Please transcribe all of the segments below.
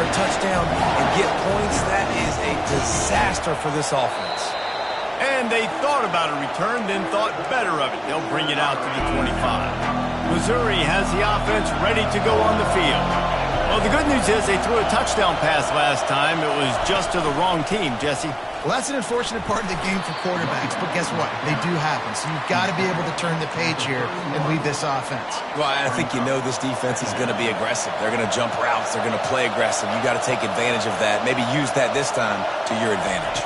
a touchdown and get points, that is a disaster for this offense. And they thought about a return, then thought better of it. They'll bring it out to the 25. Missouri has the offense ready to go on the field. Well, the good news is they threw a touchdown pass last time. It was just to the wrong team, Jesse. Well, that's an unfortunate part of the game for quarterbacks, but guess what? They do happen, so you've got to be able to turn the page here and lead this offense. Well, I think you know this defense is going to be aggressive. They're going to jump routes. They're going to play aggressive. You got to take advantage of that. Maybe use that this time to your advantage.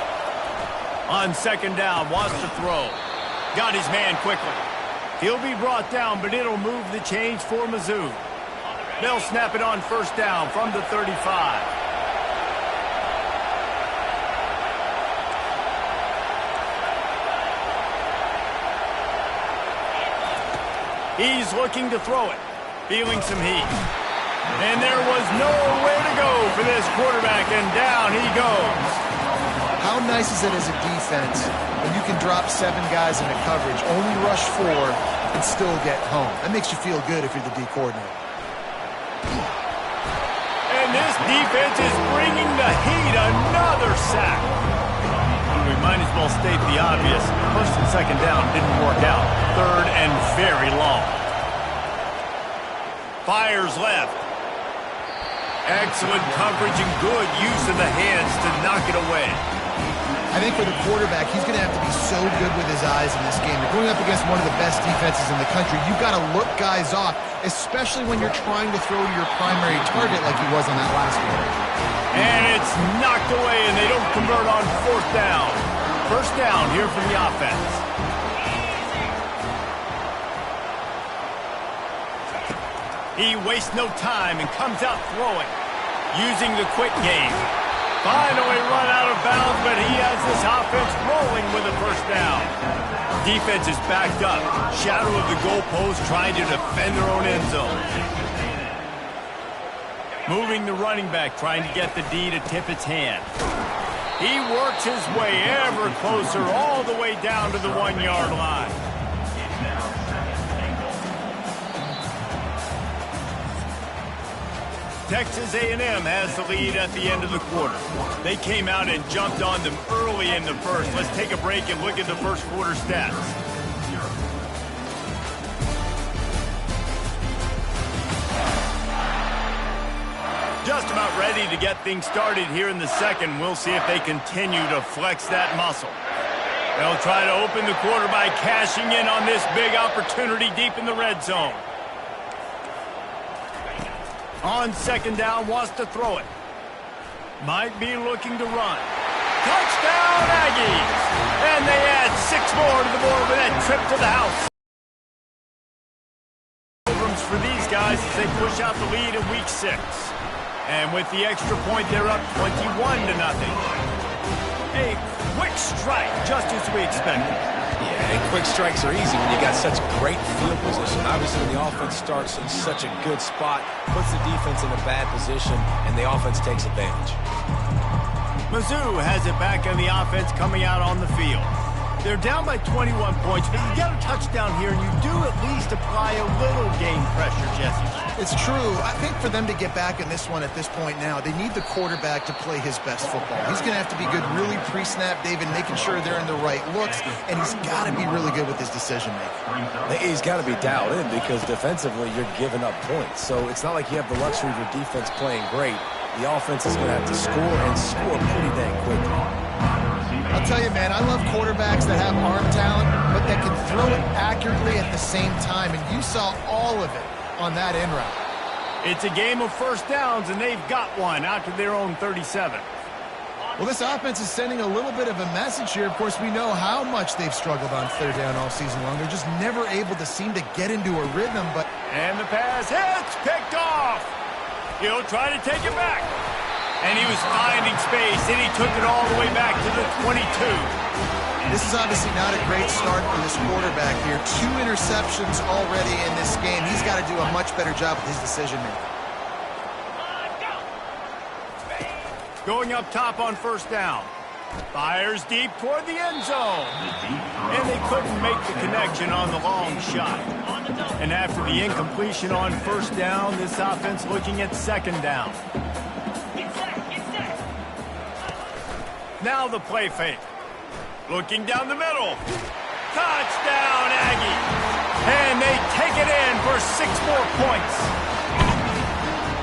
On second down, wants to throw. Got his man quickly. He'll be brought down, but it'll move the change for Mizzou. They'll snap it on first down from the 35. He's looking to throw it, feeling some heat. And there was nowhere to go for this quarterback, and down he goes. How nice is it as a defense when you can drop 7 guys into coverage, only rush 4, and still get home? That makes you feel good if you're the D coordinator. And this defense is bringing the heat, another sack. We might as well state the obvious. First and second down didn't work out. Third and very long. Fires left. Excellent coverage and good use of the hands to knock it away. I think for the quarterback, he's going to have to be so good with his eyes in this game. You're going up against one of the best defenses in the country. You've got to look guys off, especially when you're trying to throw to your primary target like he was on that last one. And it's knocked away, and they don't convert on fourth down. First down here from the offense. He wastes no time and comes out throwing, using the quick game. Finally run out of bounds, but he has this offense rolling with a first down. Defense is backed up. Shadow of the goalpost trying to defend their own end zone. Moving the running back, trying to get the D to tip its hand. He works his way ever closer all the way down to the 1-yard line. Texas A&M has the lead at the end of the quarter. They came out and jumped on them early in the first. Let's take a break and look at the first quarter stats. Just about ready to get things started here in the second. We'll see if they continue to flex that muscle. They'll try to open the quarter by cashing in on this big opportunity deep in the red zone. On second down, wants to throw it. Might be looking to run. Touchdown, Aggies! And they add 6 more to the board with that trip to the house. For these guys as they push out the lead in week 6. And with the extra point, they're up 21-0. A quick strike, just as we expected. Yeah, and quick strikes are easy when you got such great field position. Obviously, when the offense starts in such a good spot, puts the defense in a bad position, and the offense takes advantage. Mizzou has it back on the offense coming out on the field. They're down by 21 points, but you get a touchdown here, and you do at least apply a little game pressure, Jesse. It's true. I think for them to get back in this one at this point now, they need the quarterback to play his best football. He's going to have to be good really pre-snap, David, making sure they're in the right looks, and he's got to be really good with his decision-making. He's got to be dialed in because defensively you're giving up points. So it's not like you have the luxury of your defense playing great. The offense is going to have to score and score pretty dang quickly. I'll tell you, man, I love quarterbacks that have arm talent, but that can throw it accurately at the same time, and you saw all of it on that end route. It's a game of first downs, and they've got one out to their own 37. Well, this offense is sending a little bit of a message here. Of course, we know how much they've struggled on third down all season long. They're just never able to seem to get into a rhythm, but... And the pass hits, picked off. He'll try to take it back. And he was finding space, and he took it all the way back to the 22. This is obviously not a great start for this quarterback here. 2 interceptions already in this game. He's got to do a much better job with his decision-making. Going up top on first down. Fires deep toward the end zone. And they couldn't make the connection on the long shot. And after the incompletion on first down, this offense looking at second down. Now the play fake. Looking down the middle. Touchdown, Aggie. And they take it in for 6 more points.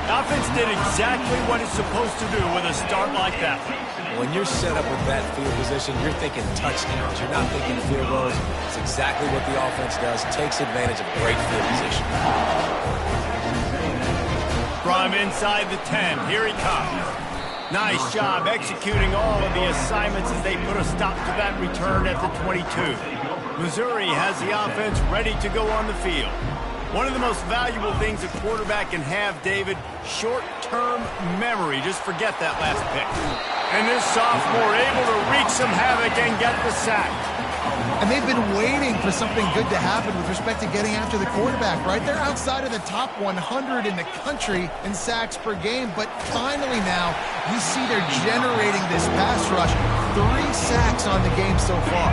The offense did exactly what it's supposed to do with a start like that one. When you're set up with that field position, you're thinking touchdowns. You're not thinking field goals. It's exactly what the offense does. Takes advantage of great field position. From inside the 10, here he comes. Nice job executing all of the assignments as they put a stop to that return at the 22. Missouri has the offense ready to go on the field. One of the most valuable things a quarterback can have, David, short-term memory. Just forget that last pick. And this sophomore able to wreak some havoc and get the sack. And they've been waiting for something good to happen with respect to getting after the quarterback, right? They're outside of the top 100 in the country in sacks per game, but finally now we see they're generating this pass rush. 3 sacks on the game so far.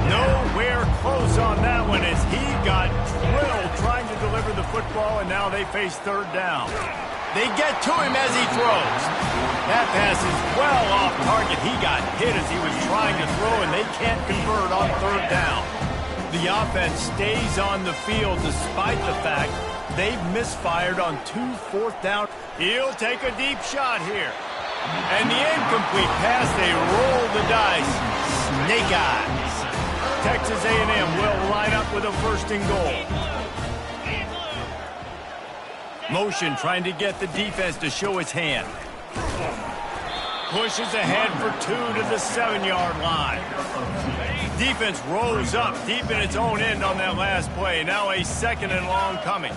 Nowhere close on that one as he got drilled trying to deliver the football, and now they face 3rd down. They get to him as he throws. That pass is well off target. He got hit as he was trying to throw, and they can't convert on 3rd down. The offense stays on the field despite the fact they've misfired on 2 4th down. He'll take a deep shot here. And the incomplete pass, they roll the dice. Snake eyes. Texas A&M will line up with a 1st and goal. Motion trying to get the defense to show its hand. Pushes ahead for 2 to the 7-yard line. Defense rose up deep in its own end on that last play. Now a 2nd and long coming.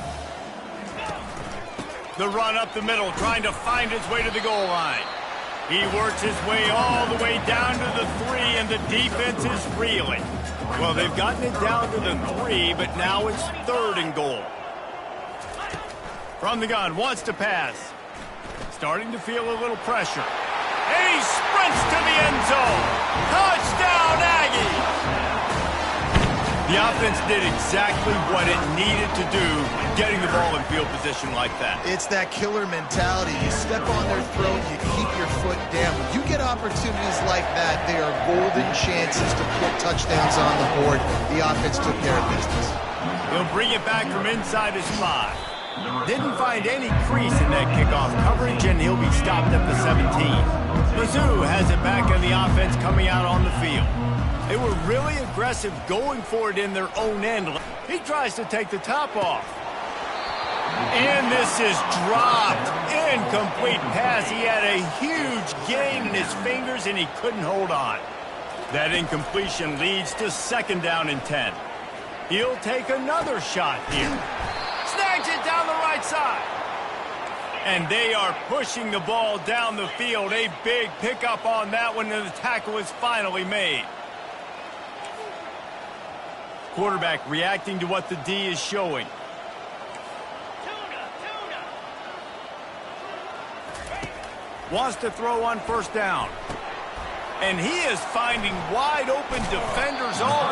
The run up the middle, trying to find his way to the goal line. He works his way all the way down to the 3, and the defense is reeling. Well, they've gotten it down to the 3, but now it's 3rd and goal. From the gun, wants to pass. Starting to feel a little pressure. And he sprints to the end zone. Touchdown, Aggies! The offense did exactly what it needed to do, getting the ball in field position like that. It's that killer mentality. You step on their throat, you keep your foot down. When you get opportunities like that, they are golden chances to put touchdowns on the board. The offense took care of business. He'll bring it back from inside his 5. Didn't find any crease in that kickoff coverage, and he'll be stopped at the 17. Mizzou has it back on the offense coming out on the field. They were really aggressive going for it in their own end. He tries to take the top off. And this is dropped. Incomplete pass. He had a huge gain in his fingers, and he couldn't hold on. That incompletion leads to 2nd down and 10. He'll take another shot here. Snags it down the right side. And they are pushing the ball down the field. A big pickup on that one, and the tackle is finally made. Quarterback reacting to what the D is showing. Wants to throw on 1st down. And he is finding wide open defenders all